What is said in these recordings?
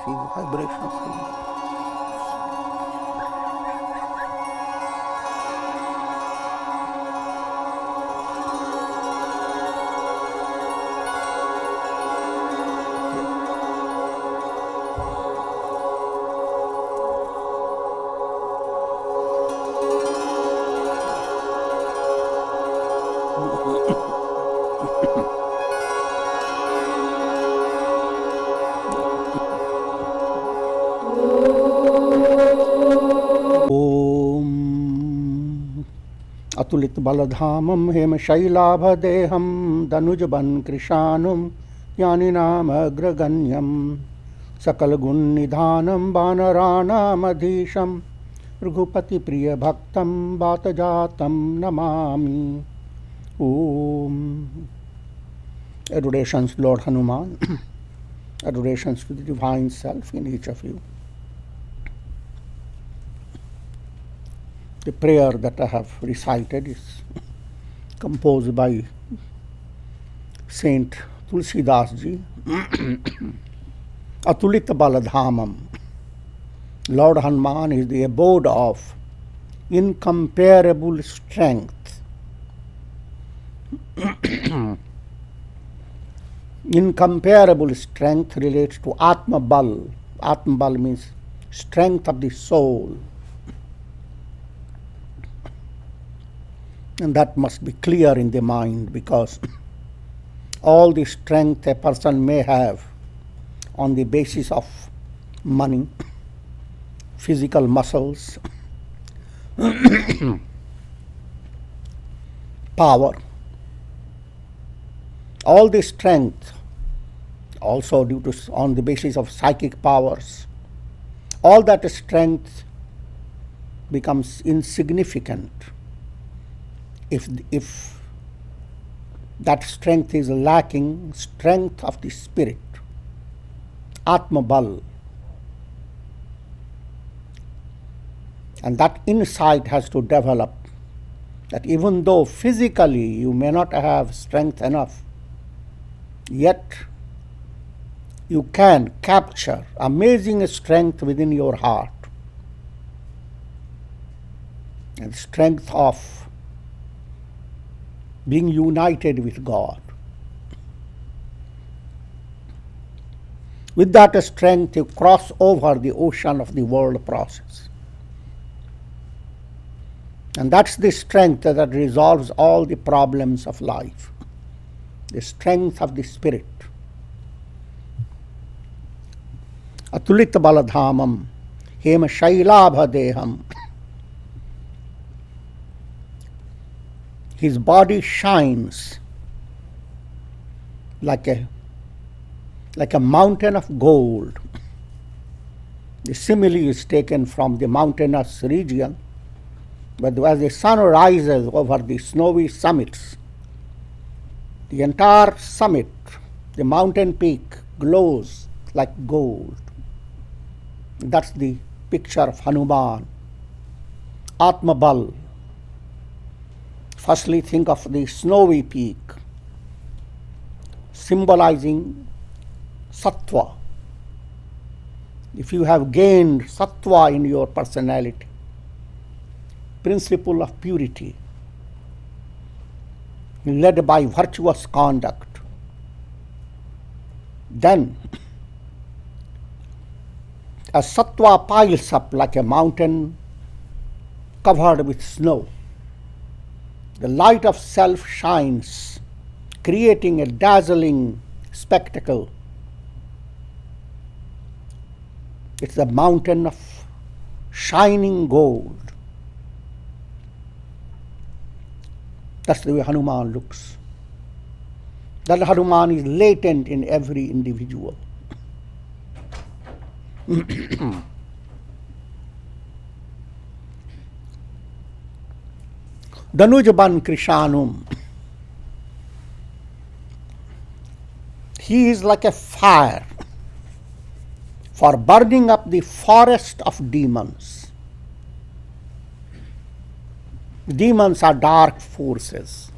See the vibrations. अतुलित बलधामं हेमशैलाभदेहं दनुजबन कृशानुं ज्ञानिनामग्रगण्यं सकलगुणनिधानं वानराणामधीशं रघुपतिप्रियभक्तं वातजातं Namami. Om. Adorations Lord Hanuman, adorations to the Divine Self in each of you. The prayer that I have recited is composed by Saint Tulsidas ji. Atulita Baladhamam. Lord Hanuman is the abode of incomparable strength. Incomparable strength relates to Atma Bal. Atma Bal means strength of the soul. And that must be clear in the mind, because all the strength a person may have on the basis of money, physical muscles, power, all the strength also due to on the basis of psychic powers, all that strength becomes insignificant if that strength is lacking, strength of the spirit, Atma Bal. And that insight has to develop, that even though physically you may not have strength enough, yet you can capture amazing strength within your heart, and strength of being united with God. With that strength, you cross over the ocean of the world process. And that's the strength that resolves all the problems of life, the strength of the spirit. Atulita Baladhamam, Hema Shailabhadeham. His body shines like a mountain of gold. The simile is taken from the mountainous region, but as the sun rises over the snowy summits, the entire summit, the mountain peak, glows like gold. That's the picture of Hanuman, Atma Bal. Firstly, think of the snowy peak, symbolizing sattva. If you have gained sattva in your personality, principle of purity, led by virtuous conduct, then as sattva piles up like a mountain covered with snow, the light of self shines, creating a dazzling spectacle. It's the mountain of shining gold. That's the way Hanuman looks. That Hanuman is latent in every individual. Danujaban Krishanum. He is like a fire for burning up the forest of demons. Demons are dark forces,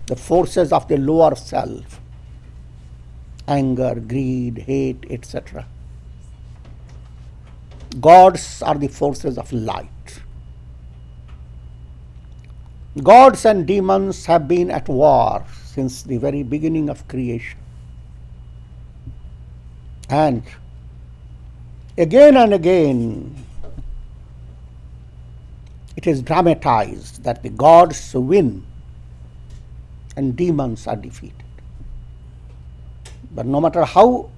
the forces of the lower self, anger, greed, hate, etc. Gods are the forces of light. Gods and demons have been at war since the very beginning of creation. And again, it is dramatized that the gods win and demons are defeated. But no matter how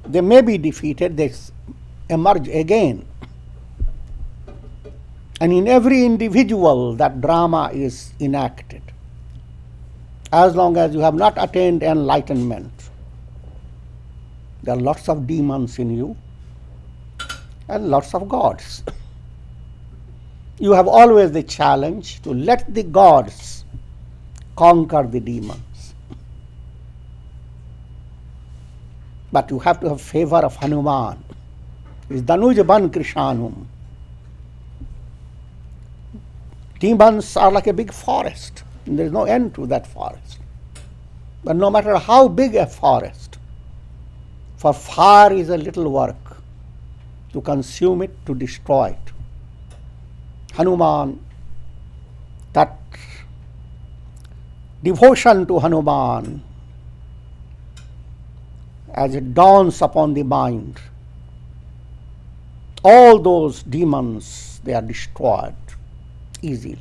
they may be defeated, they emerge again. And in every individual, that drama is enacted. As long as you have not attained enlightenment, there are lots of demons in you and lots of gods. You have always the challenge to let the gods conquer the demons. But you have to have favor of Hanuman. Is Danuj Ban Krishanum. Demons are like a big forest. And there is no end to that forest. But no matter how big a forest, for fire is a little work to consume it, to destroy it. Hanuman, that devotion to Hanuman, as it dawns upon the mind, all those demons, they are destroyed easily.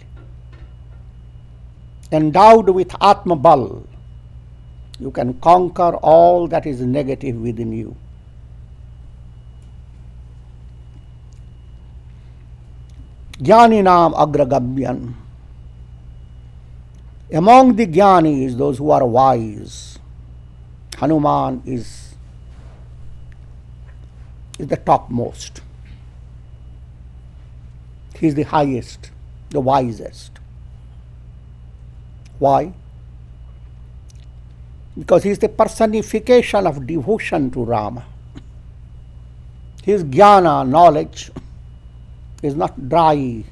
Endowed with Atma Bal, you can conquer all that is negative within you. Jnaninam agragabhyan. Among the jnanis, those who are wise, Hanuman is the topmost. He is the highest, the wisest. Why? Because he is the personification of devotion to Rama. His jnana, knowledge, is not dry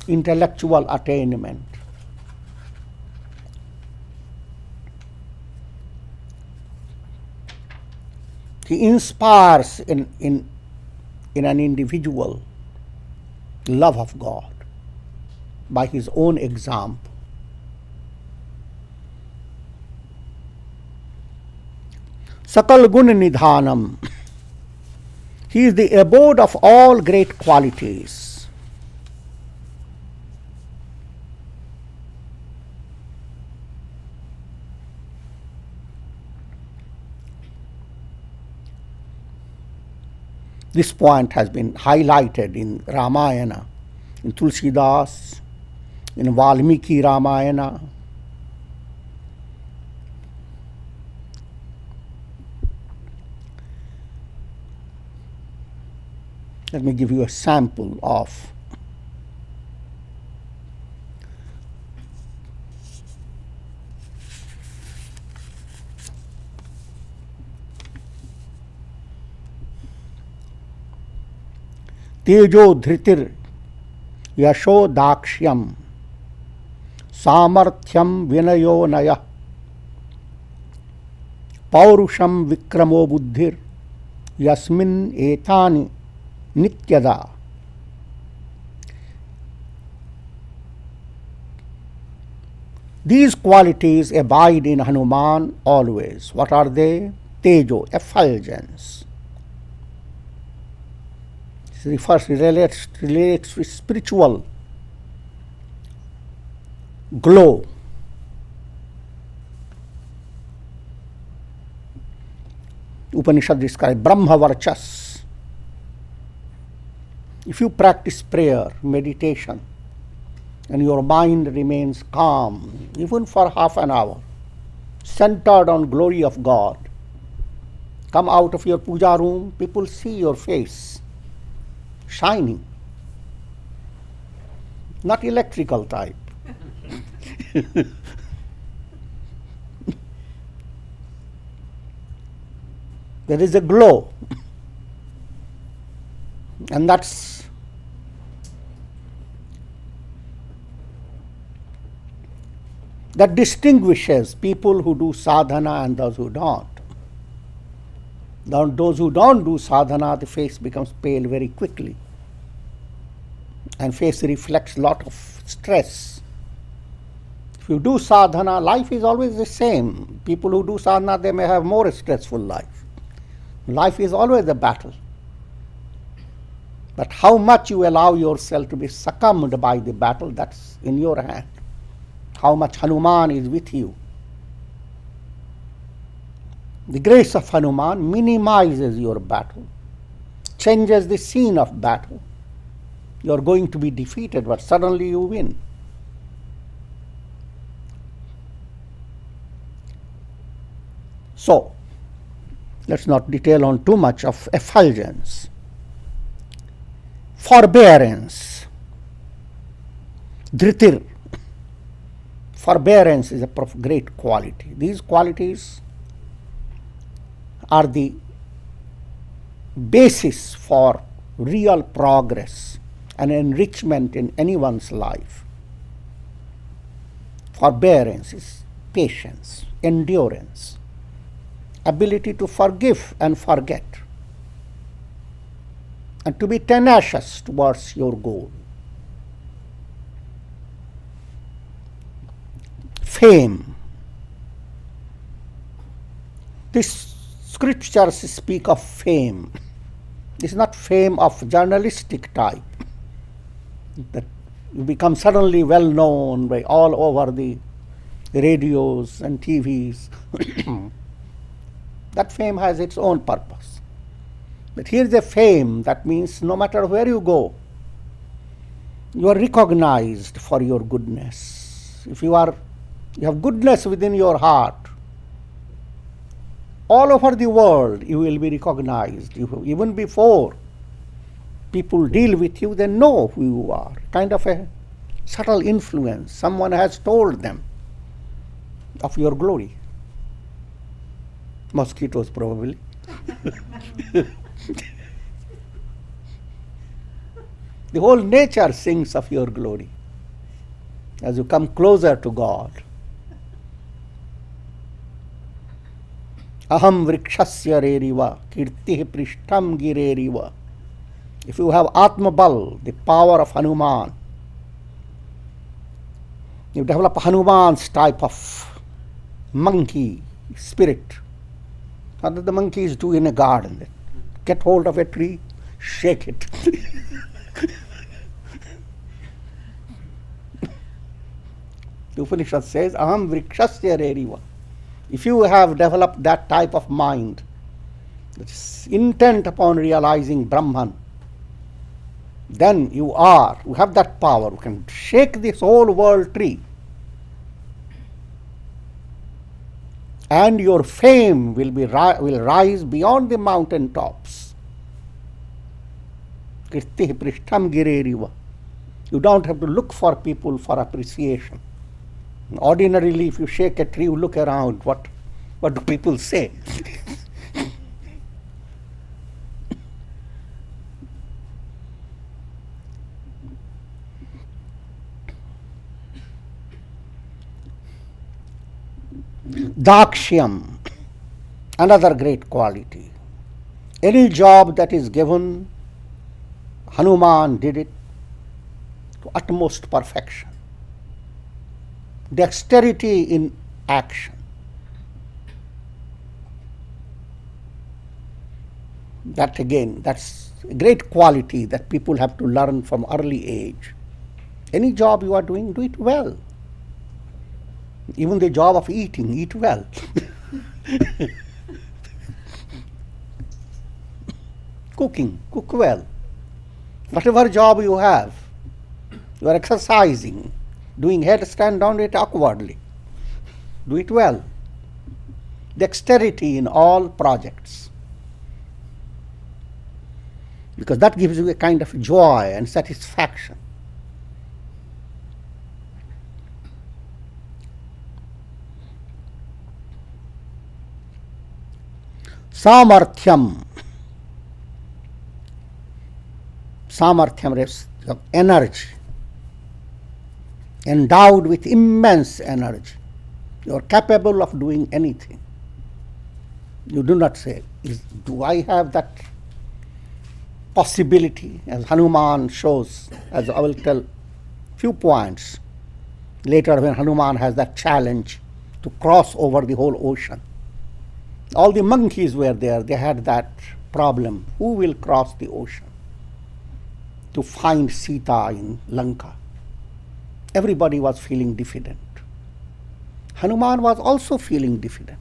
intellectual attainment. He inspires in an individual love of God by his own example. Sakal gun nidhanam. He is the abode of all great qualities. This point has been highlighted in Ramayana, in Tulsidas, in Valmiki Ramayana. Let me give you a sample of Tejo dhritir yasho dakshyam samarthyam vinayo naya paurusham vikramo buddhir yasmin etani nityada. These qualities abide in Hanuman always. What are they? Tejo, effulgence. This relates to spiritual glow. Upanishad describes Brahma Varchas. If you practice prayer, meditation, and your mind remains calm, even for half an hour, centered on glory of God, come out of your puja room, people see your face shining. Not electrical type. There is a glow. And that distinguishes people who do sadhana and those who don't. Those who don't do sadhana, the face becomes pale very quickly. And face reflects a lot of stress. If you do sadhana, life is always the same. People who do sadhana, they may have more stressful life. Life is always a battle. But how much you allow yourself to be succumbed by the battle, that's in your hand. How much Hanuman is with you. The grace of Hanuman minimizes your battle, changes the scene of battle. You are going to be defeated, but suddenly you win. So, let's not detail on too much of effulgence. Forbearance. Dhritir. Forbearance is a great quality. These qualities are the basis for real progress and enrichment in anyone's life. Forbearance is patience, endurance, ability to forgive and forget, and to be tenacious towards your goal. Fame. These scriptures speak of fame. This is not fame of journalistic type, that you become suddenly well known by all over the radios and TVs. That fame has its own purpose. But here is a fame that means no matter where you go, you are recognized for your goodness. If you have goodness within your heart, all over the world you will be recognized. Even before people deal with you, they know who you are. Kind of a subtle influence. Someone has told them of your glory. Mosquitoes probably. The whole nature sings of your glory as you come closer to God. Aham vrikshasya reriva kirtih prishtam gireriva. If you have Atmabal, the power of Hanuman, you develop Hanuman's type of monkey spirit. What do the monkeys do in a garden? They get hold of a tree, shake it. The Upanishad says, Aham vrikshasya reriva. If you have developed that type of mind, that is intent upon realizing Brahman, then you have that power. You can shake this whole world tree. And your fame will rise beyond the mountain tops. Kirtih prishtam gireriva. You don't have to look for people for appreciation. Ordinarily, if you shake a tree, you look around. What do people say? Dakshyam, another great quality. Any job that is given, Hanuman did it to utmost perfection. Dexterity in action. That's a great quality that people have to learn from early age. Any job you are doing, do it well. Even the job of eating, eat well. Cooking, cook well. Whatever job you have, you are exercising, doing headstand, don't do it awkwardly. Do it well. Dexterity in all projects. Because that gives you a kind of joy and satisfaction. Samarthyam. Samarthyam is energy. Endowed with immense energy. You are capable of doing anything. You do not say, do I have that possibility? As Hanuman shows, as I will tell few points later when Hanuman has that challenge to cross over the whole ocean. All the monkeys were there, they had that problem. Who will cross the ocean to find Sita in Lanka? Everybody was feeling diffident. Hanuman was also feeling diffident.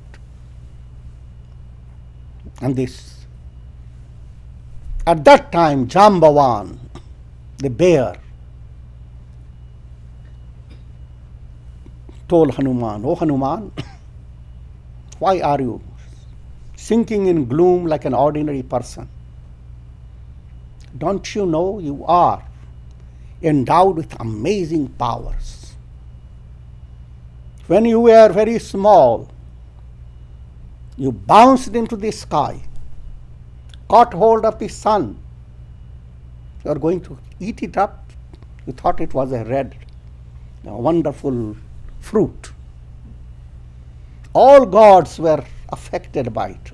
And this, at that time, Jambavan, the bear, told Hanuman, "Oh Hanuman, why are you sinking in gloom like an ordinary person? Don't you know you are endowed with amazing powers? When you were very small, you bounced into the sky, caught hold of the sun. You are going to eat it up. You thought it was a wonderful fruit. All gods were affected by it."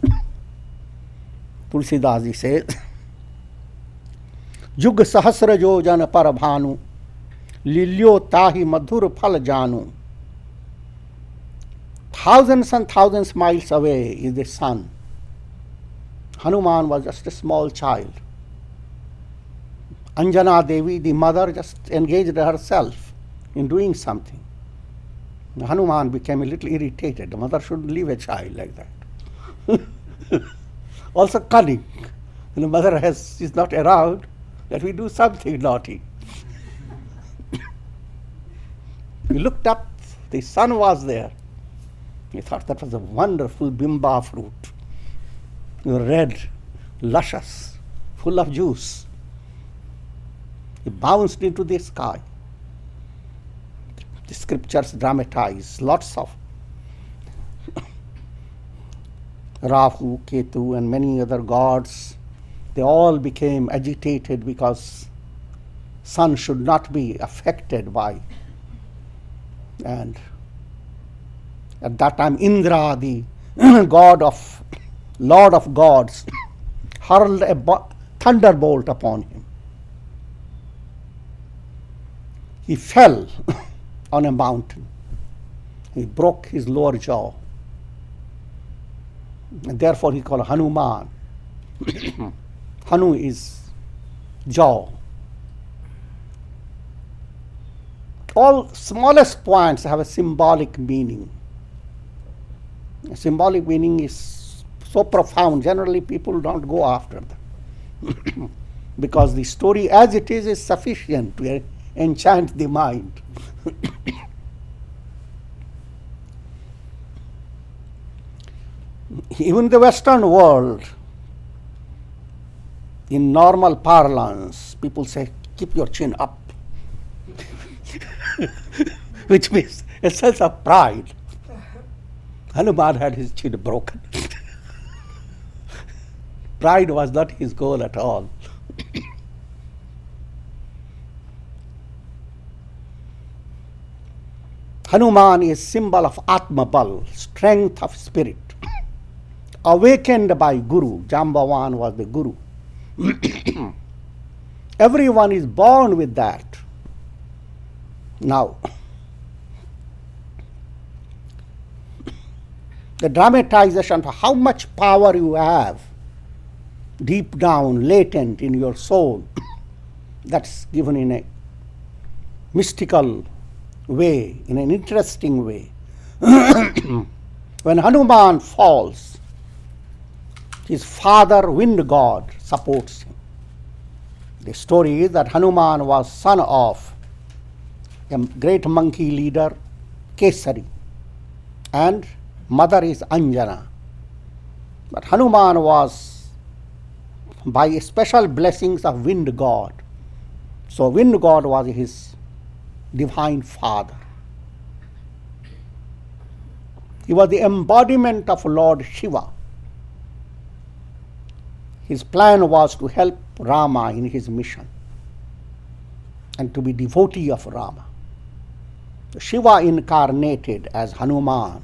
Tulsidas says, "Jug sahasra jo jan par bhanu, lilyo tahi madhur phal janu." Thousands and thousands miles away is the sun. Hanuman was just a small child. Anjana Devi, the mother, just engaged herself in doing something. Hanuman became a little irritated. The mother shouldn't leave a child like that. Also cunning. When the mother is not around, that we do something naughty. He looked up, the sun was there. He thought that was a wonderful bimba fruit. Red, luscious, full of juice. He bounced into the sky. The scriptures dramatize lots of Rahu, Ketu, and many other gods. They all became agitated because sun should not be affected by. And at that time, Indra, the Lord of gods, hurled a thunderbolt upon him. He fell on a mountain. He broke his lower jaw. And therefore he called Hanuman. Hanu is jaw. All smallest points have a symbolic meaning. A symbolic meaning is so profound, generally people don't go after them. Because the story as it is sufficient to enchant the mind. Even the Western world, in normal parlance, people say, keep your chin up. Which means a sense of pride. Hanuman had his chin broken. Pride was not his goal at all. Hanuman is symbol of Atma Bal, strength of spirit. Awakened by Guru. Jambavan was the Guru. Everyone is born with that. Now, the dramatization of how much power you have deep down, latent in your soul, that's given in a mystical way, in an interesting way. When Hanuman falls, his father, wind god, supports him. The story is that Hanuman was son of a great monkey leader, Kesari, and mother is Anjana. But Hanuman was by special blessings of wind god. So wind god was his divine father. He was the embodiment of Lord Shiva. His plan was to help Rama in his mission and to be devotee of Rama. So Shiva incarnated as Hanuman,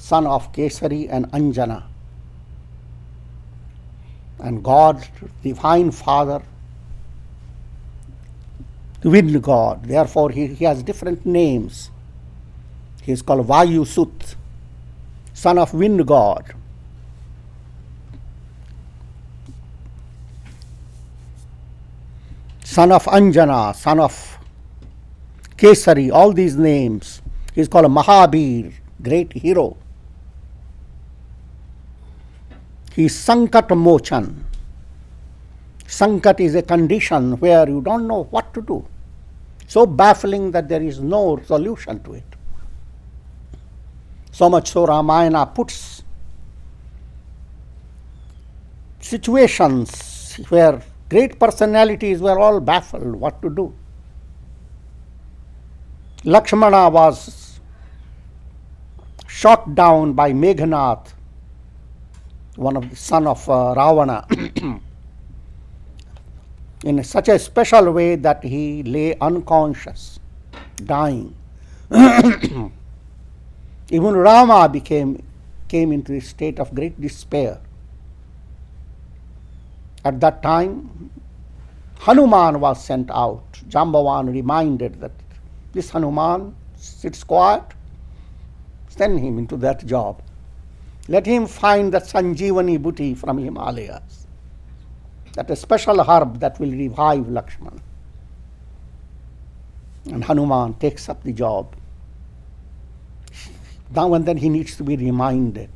son of Kesari and Anjana. And God, Divine Father, the wind god. Therefore, he has different names. He is called Vayusut, son of wind god. Son of Anjana, son of Kesari, all these names. He is called Mahabir, great hero. He is Sankat Mochan. Sankat is a condition where you don't know what to do. So baffling that there is no solution to it. So much so Ramayana puts situations where great personalities were all baffled what to do. Lakshmana was shot down by Meghanath, one of the son of Ravana, in such a special way that he lay unconscious, dying. Even Rama came into a state of great despair. At that time, Hanuman was sent out. Jambavan reminded that this Hanuman sits quiet, send him into that job. Let him find the Sanjeevani Bhuti from Himalayas, that a special herb that will revive Lakshmana. And Hanuman takes up the job. Now and then he needs to be reminded.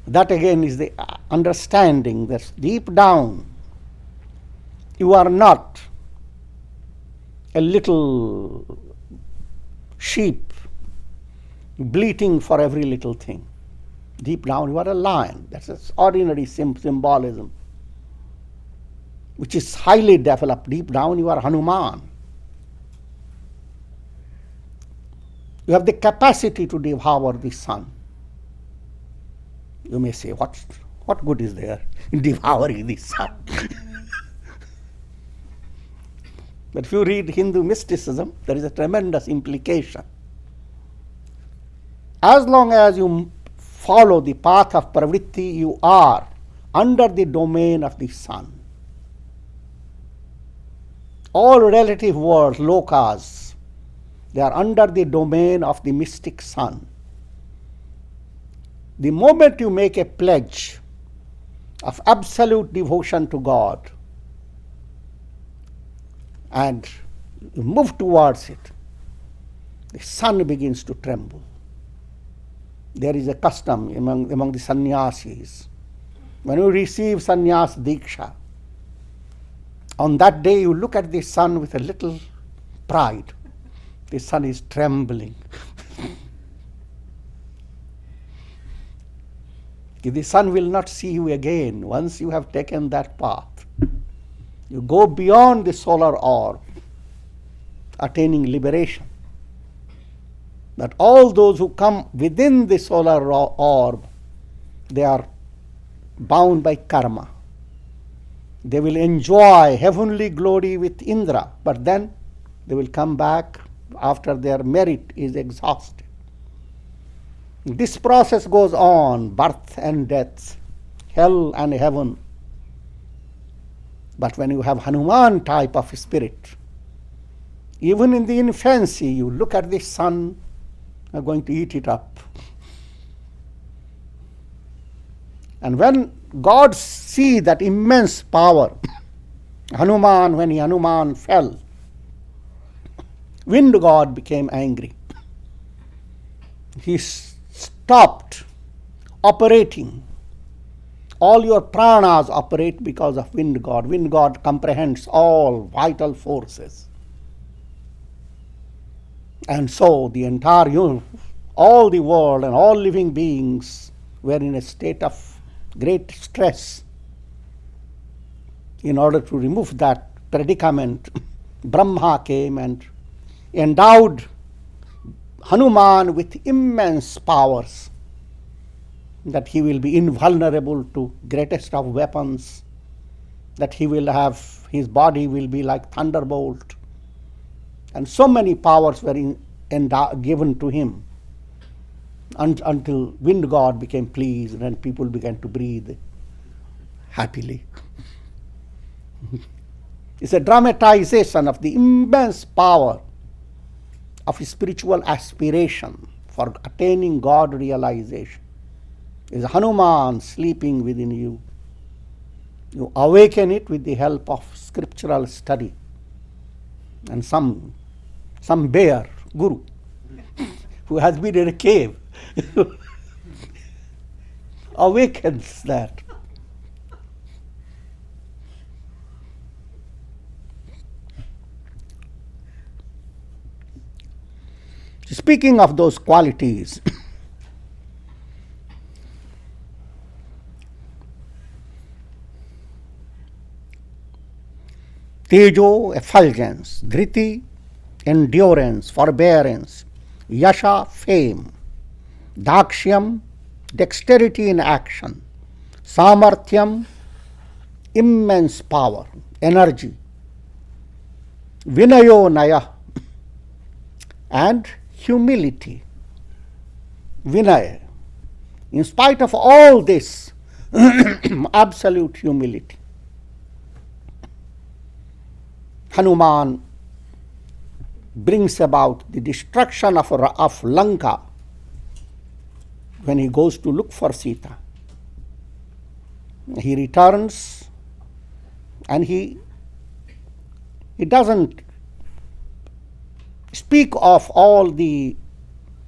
That again is the understanding that deep down you are not a little sheep bleating for every little thing. Deep down you are a lion. That's an ordinary symbolism which is highly developed. Deep down you are Hanuman. You have the capacity to devour the sun. You may say, what good is there in devouring the sun? But if you read Hindu mysticism, there is a tremendous implication. As long as you follow the path of pravritti, you are under the domain of the sun. All relative worlds, lokas, they are under the domain of the mystic sun. The moment you make a pledge of absolute devotion to God and you move towards it, the sun begins to tremble. There is a custom among the sannyasis. When you receive sannyas diksha, on that day you look at the sun with a little pride. The sun is trembling. The sun will not see you again once you have taken that path. You go beyond the solar orb, attaining liberation. But all those who come within the solar orb, they are bound by karma. They will enjoy heavenly glory with Indra, but then they will come back after their merit is exhausted. This process goes on, birth and death, hell and heaven. But when you have Hanuman type of spirit, even in the infancy, you look at the sun, you are going to eat it up. And when God see that immense power, Hanuman, when Hanuman fell, wind god became angry. He stopped operating. All your pranas operate because of wind god. Wind god comprehends all vital forces. And so the entire all the world and all living beings were in a state of great stress. In order to remove that predicament, Brahma came and endowed Hanuman with immense powers, that he will be invulnerable to greatest of weapons, that he will have, his body will be like thunderbolt. And so many powers were given to him until wind god became pleased and people began to breathe happily. It's a dramatization of the immense power of spiritual aspiration for attaining God realization. Is Hanuman sleeping within you? You awaken it with the help of scriptural study and some bear, guru, who has been in a cave, awakens that. Speaking of those qualities, Tejo, effulgence; Dhriti, endurance, forbearance; Yasha, fame; Dakshyam, dexterity in action; Samarthyam, immense power, energy; Vinayo, Naya, and humility. Vinaya. In spite of all this, absolute humility. Hanuman brings about the destruction of Lanka when he goes to look for Sita. He returns and he doesn't speak of all the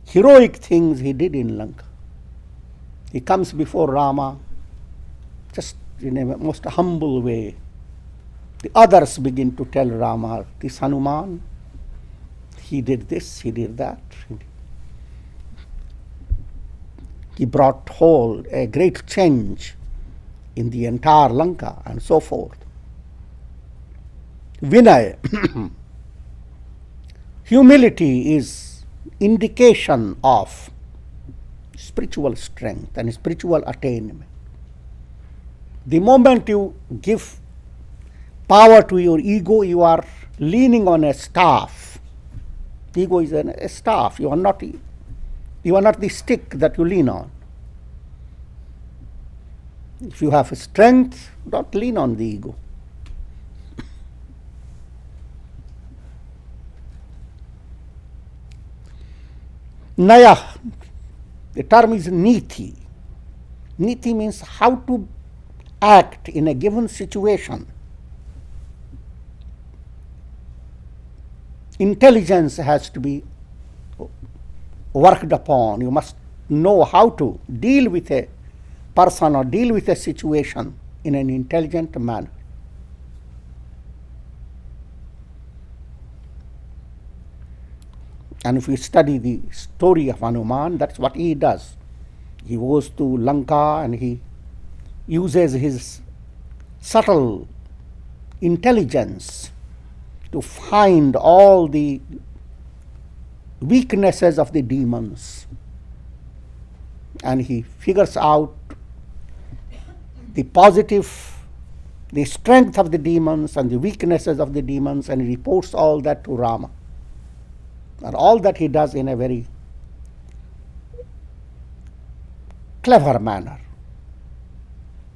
heroic things he did in Lanka. He comes before Rama just in a most humble way. The others begin to tell Rama, this Hanuman, he did this, he did that. He brought a great change in the entire Lanka and so forth. Vinay. Humility is indication of spiritual strength and spiritual attainment. The moment you give power to your ego, you are leaning on a staff. Ego is a staff. You are not the stick that you lean on. If you have strength, don't lean on the ego. Naya, the term is niti. Niti means how to act in a given situation. Intelligence has to be worked upon. You must know how to deal with a person or deal with a situation in an intelligent manner. And if we study the story of Hanuman, that's what he does. He goes to Lanka and he uses his subtle intelligence to find all the weaknesses of the demons. And he figures out the strength of the demons and the weaknesses of the demons, and he reports all that to Rama. And all that he does in a very clever manner.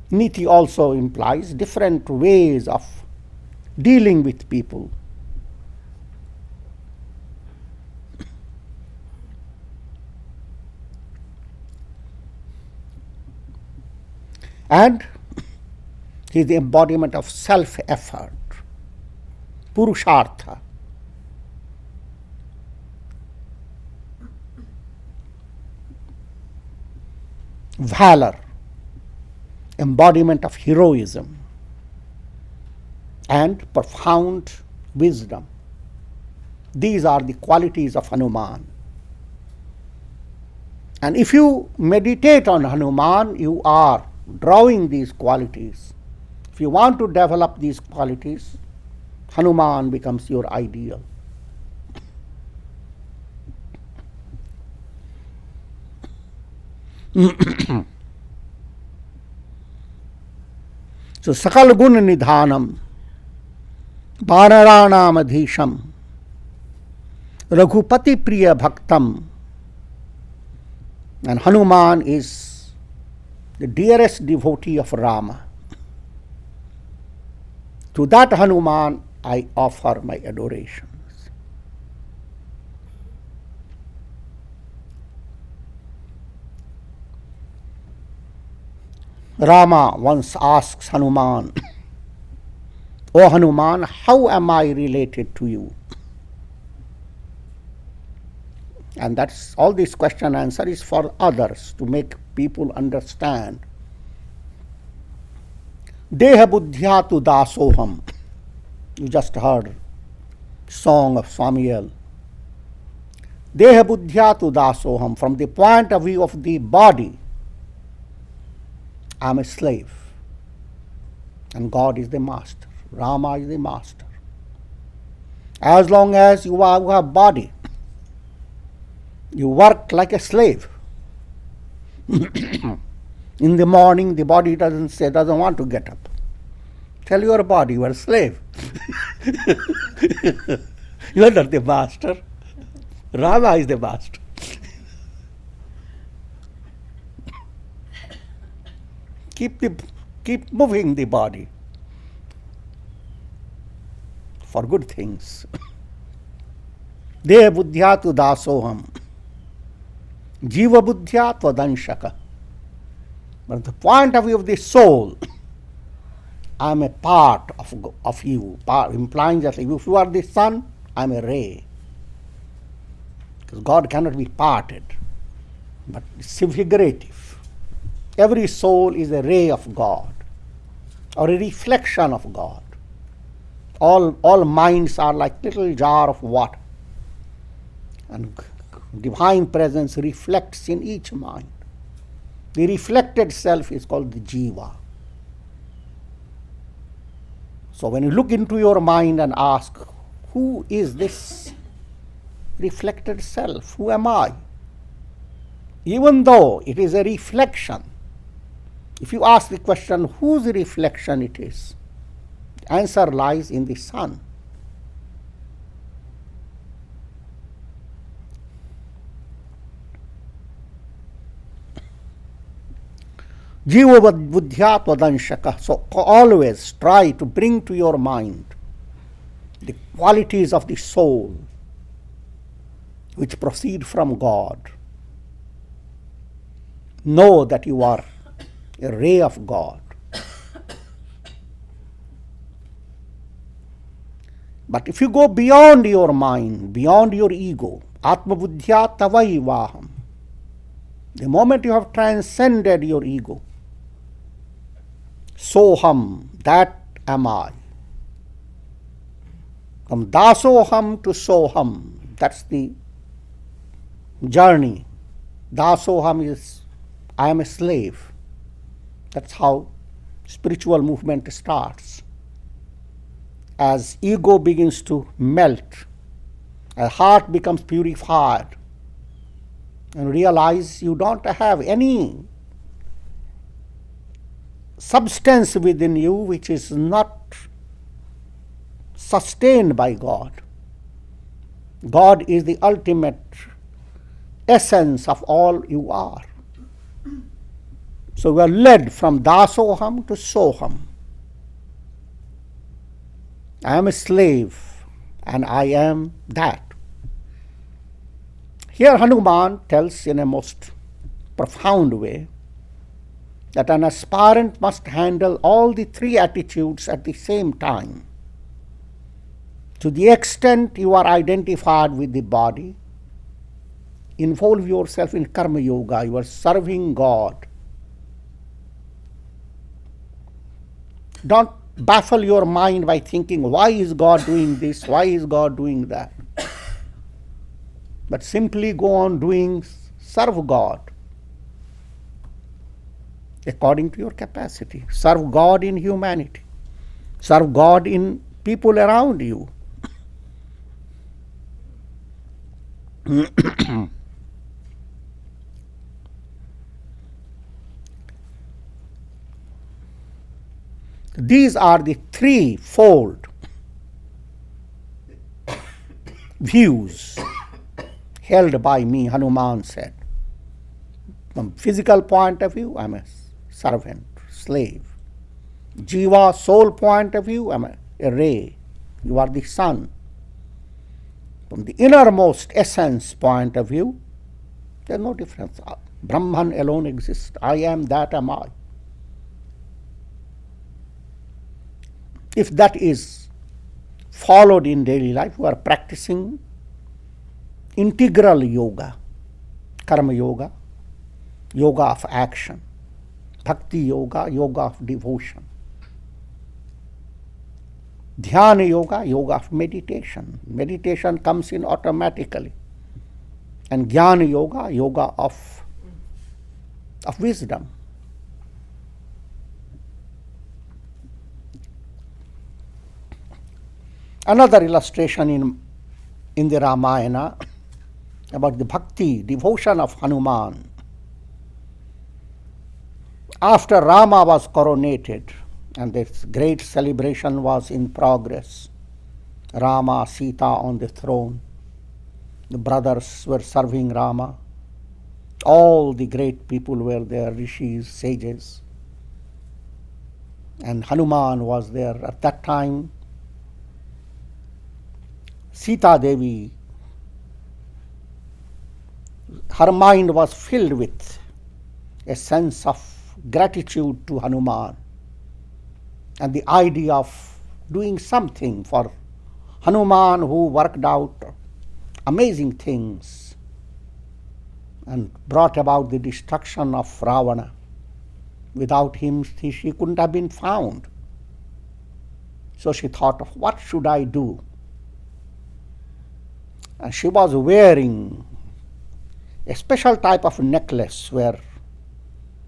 Niti also implies different ways of dealing with people. And he is the embodiment of self-effort, purushartha. Valor, embodiment of heroism, and profound wisdom. These are the qualities of Hanuman. And if you meditate on Hanuman, you are drawing these qualities. If you want to develop these qualities, Hanuman becomes your ideal. So Sakal Gun Nidhanam, Vanaranam Adhisham, Raghupati Priya Bhaktam, and Hanuman is the dearest devotee of Rama. To that Hanuman I offer my adorations. Rama once asks Hanuman, "O Hanuman, how am I related to you?" And that's all this question answer is for others, to make people understand. Deha buddhya tu dasoham. You just heard song of Swami. Deha buddhya tu dasoham. From the point of view of the body, I am a slave. And God is the master. Rama is the master. As long as you have body, you work like a slave. In the morning, the body doesn't want to get up. Tell your body you are a slave. You are not the master. Rama is the master. Keep moving the body for good things. Deha buddhya tu dasoham. Jiva buddhya tvadanshaka. But the point of view of the soul, I am a part of you, implying that if you are the sun, I am a ray. Because God cannot be parted, but it's figurative. Every soul is a ray of God, or a reflection of God. All minds are like little jar of water, and divine presence reflects in each mind. The reflected self is called the jiva. So when you look into your mind and ask, who is this reflected self? Who am I? Even though it is a reflection, if you ask the question, whose reflection it is, the answer lies in the sun. Jiva buddhya tvadanshaka. So always try to bring to your mind the qualities of the soul which proceed from God. Know that you are a ray of God. But if you go beyond your mind, beyond your ego, atma buddhya tavaivaham, the moment you have transcended your ego, soham, that am I. From dasoham to soham, that's the journey. Dasoham is, I am a slave. That's how spiritual movement starts. As ego begins to melt, as heart becomes purified, and realize you don't have any substance within you which is not sustained by God. God is the ultimate essence of all you are. So we are led from dasoham to soham. I am a slave and I am that. Here Hanuman tells in a most profound way that an aspirant must handle all the three attitudes at the same time. To the extent you are identified with the body, involve yourself in karma yoga, you are serving God. Don't baffle your mind by thinking, why is God doing this, why is God doing that? But simply go on doing, serve God according to your capacity. Serve God in humanity. Serve God in people around you. These are the threefold views held by me, Hanuman said. From physical point of view, I am a servant, slave. Jiva, soul point of view, I am a ray. You are the sun. From the innermost essence point of view, there is no difference. Brahman alone exists. I am, that am I. If that is followed in daily life, you are practicing integral yoga, karma yoga, yoga of action, bhakti yoga, yoga of devotion, dhyana yoga, yoga of meditation. Meditation comes in automatically. And jnana yoga, yoga of wisdom. Another illustration in the Ramayana about the bhakti, devotion of Hanuman. After Rama was coronated and this great celebration was in progress, Rama, Sita on the throne, the brothers were serving Rama, all the great people were there, rishis, sages, and Hanuman was there. At that time, Sita Devi, her mind was filled with a sense of gratitude to Hanuman and the idea of doing something for Hanuman, who worked out amazing things and brought about the destruction of Ravana. Without him, she couldn't have been found. So she thought of, what should I do? And she was wearing a special type of necklace where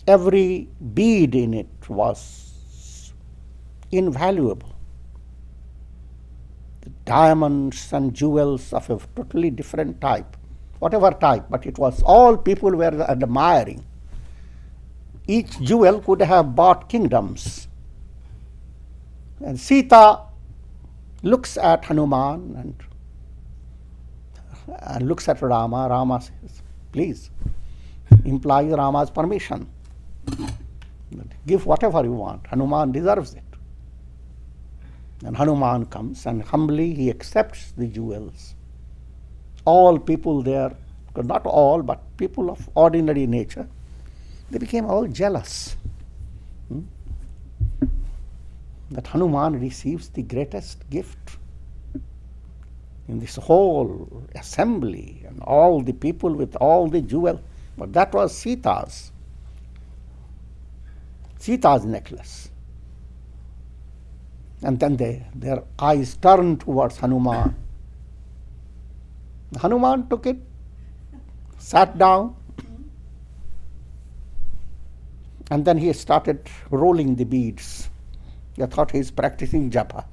every bead in it was invaluable. The diamonds and jewels of a totally different type, whatever type, but it was all people were admiring. Each jewel could have bought kingdoms. And Sita looks at Hanuman and looks at Rama. Rama says, please, implies Rama's permission. Give whatever you want. Hanuman deserves it. And Hanuman comes and humbly he accepts the jewels. All people there, not all, but people of ordinary nature, they became all jealous that Hanuman receives the greatest gift in this whole assembly and all the people with all the jewels. But that was Sita's necklace. And then their eyes turned towards Hanuman. Hanuman took it, sat down, and then he started rolling the beads. They thought he's practicing japa.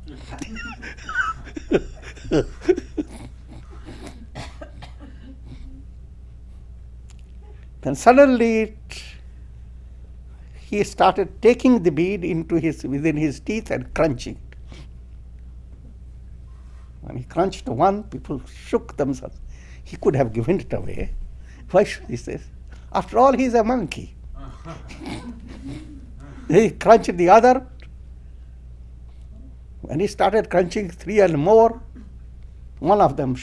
Then suddenly he started taking the bead within his teeth and crunching it. When he crunched one, people shook themselves. He could have given it away. Why should he say? After all, he's a monkey. He crunched the other. When he started crunching three and more, one of them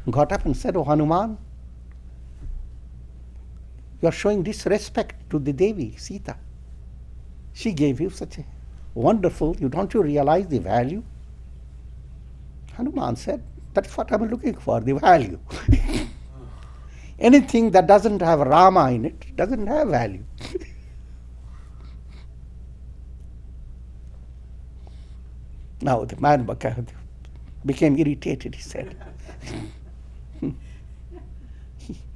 got up and said, "Oh, Hanuman, you are showing disrespect to the Devi, Sita. She gave you such a wonderful, don't you realize the value?" Hanuman said, "That's what I'm looking for, the value." Anything that doesn't have Rama in it doesn't have value. Now the man became irritated, he said,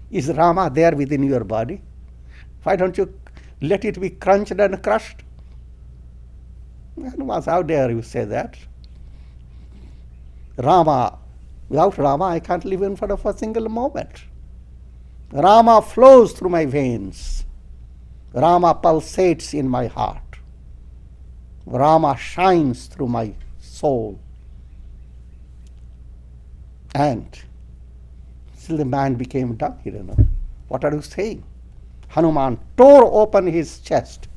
"Is Rama there within your body? Why don't you let it be crunched and crushed?" Hanuman said, "How dare you say that? Without Rama, I can't live in front of a single moment. Rama flows through my veins. Rama pulsates in my heart. Rama shines through my soul. And still the man became dumb. He didn't know. What are you saying? Hanuman tore open his chest,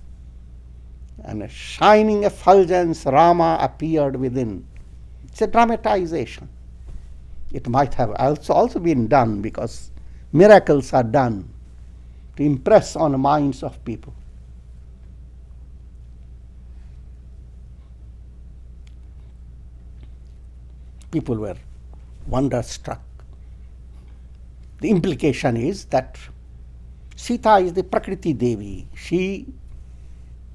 and a shining effulgence Rama appeared within. It's a dramatization. It might have also been done because miracles are done to impress on the minds of people. People were wonderstruck. The implication is that Sita is the Prakriti Devi. She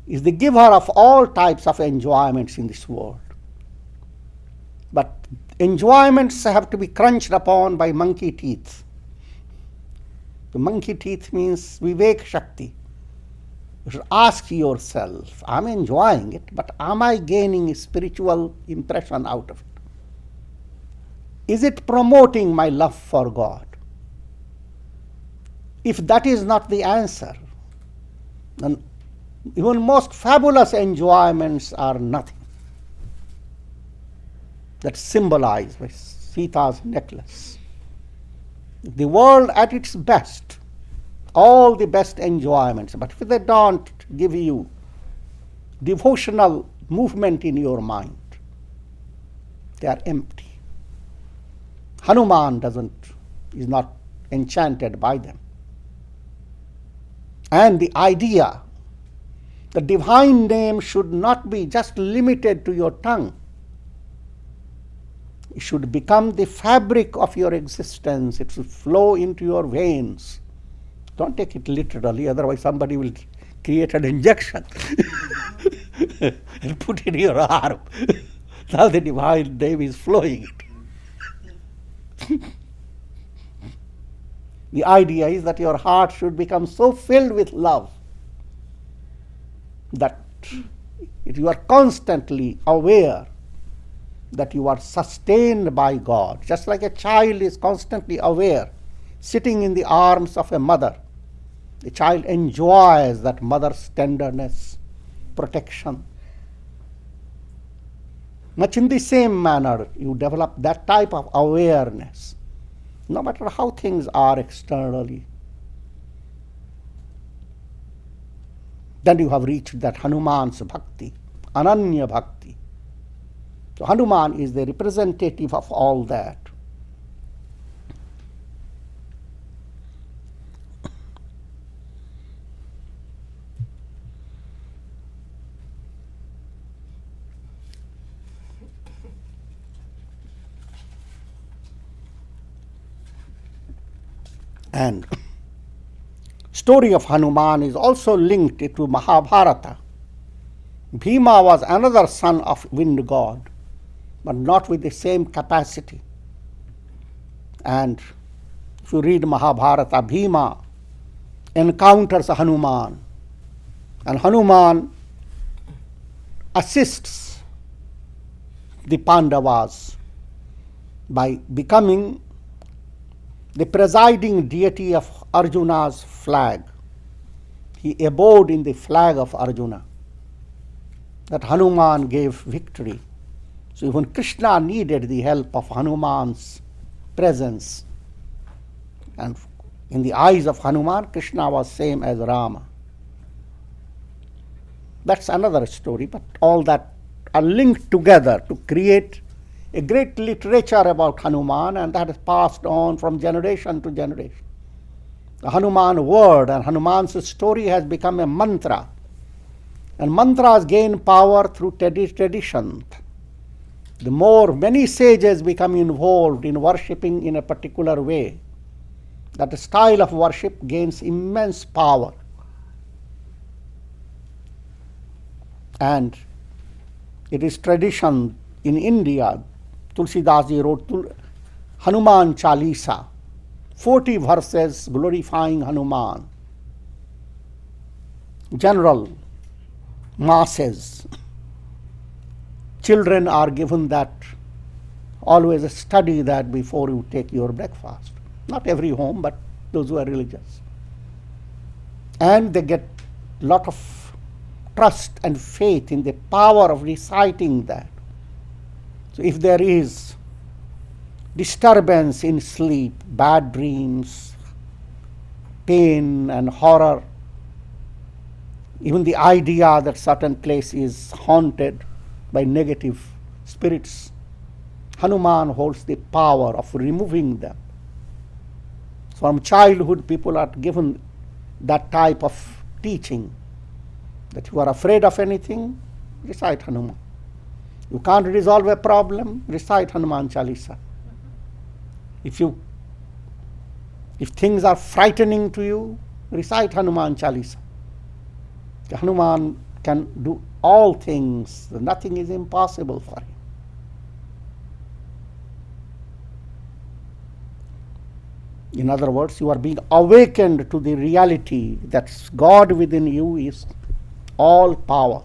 is the giver of all types of enjoyments in this world. But enjoyments have to be crunched upon by monkey teeth. The monkey teeth means Vivek Shakti. You should ask yourself, I'm enjoying it, but am I gaining a spiritual impression out of it? Is it promoting my love for God? If that is not the answer, then even most fabulous enjoyments are nothing. That's symbolized by Sita's necklace. The world at its best, all the best enjoyments, but if they don't give you devotional movement in your mind, they are empty. Hanuman is not enchanted by them. And the idea, the divine name should not be just limited to your tongue. It should become the fabric of your existence. It should flow into your veins. Don't take it literally, otherwise somebody will create an injection and put it in your arm. Now the divine name is flowing. The idea is that your heart should become so filled with love that you are constantly aware that you are sustained by God. Just like a child is constantly aware, sitting in the arms of a mother, the child enjoys that mother's tenderness, protection. Much in the same manner, you develop that type of awareness, no matter how things are externally. Then you have reached that Hanuman's bhakti, Ananya bhakti. So Hanuman is the representative of all that. And story of Hanuman is also linked to Mahabharata. Bhima was another son of wind god, but not with the same capacity. And if you read Mahabharata, Bhima encounters Hanuman, and Hanuman assists the Pandavas by becoming the presiding deity of Arjuna's flag. He abode in the flag of Arjuna. That Hanuman gave victory. So even Krishna needed the help of Hanuman's presence. And in the eyes of Hanuman, Krishna was same as Rama. That's another story, but all that are linked together to create a great literature about Hanuman, and that is passed on from generation to generation. The Hanuman word and Hanuman's story has become a mantra, and mantras gain power through tradition. The more many sages become involved in worshipping in a particular way, that style of worship gains immense power. And it is tradition in India. Tulsidas ji wrote Hanuman Chalisa, 40 verses glorifying Hanuman. General masses, children are given that, always study that before you take your breakfast. Not every home, but those who are religious. And they get a lot of trust and faith in the power of reciting that. So if there is disturbance in sleep, bad dreams, pain and horror, even the idea that certain place is haunted by negative spirits. Hanuman holds the power of removing them. From childhood, people are given that type of teaching, that you are afraid of anything, recite Hanuman. You can't resolve a problem, recite Hanuman Chalisa. If things are frightening to you, recite Hanuman Chalisa. Hanuman can do all things. Nothing is impossible for him. In other words, you are being awakened to the reality that God within you is all power.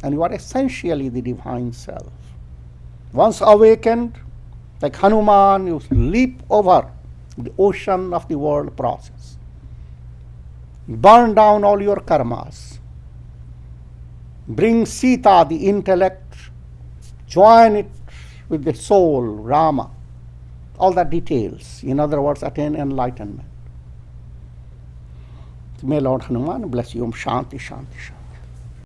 And you are essentially the divine self. Once awakened, like Hanuman, you leap over the ocean of the world process. Burn down all your karmas. Bring Sita, the intellect, join it with the soul, Rama. All the details. In other words, attain enlightenment. May Lord Hanuman bless you. Om Shanti, Shanti, Shanti.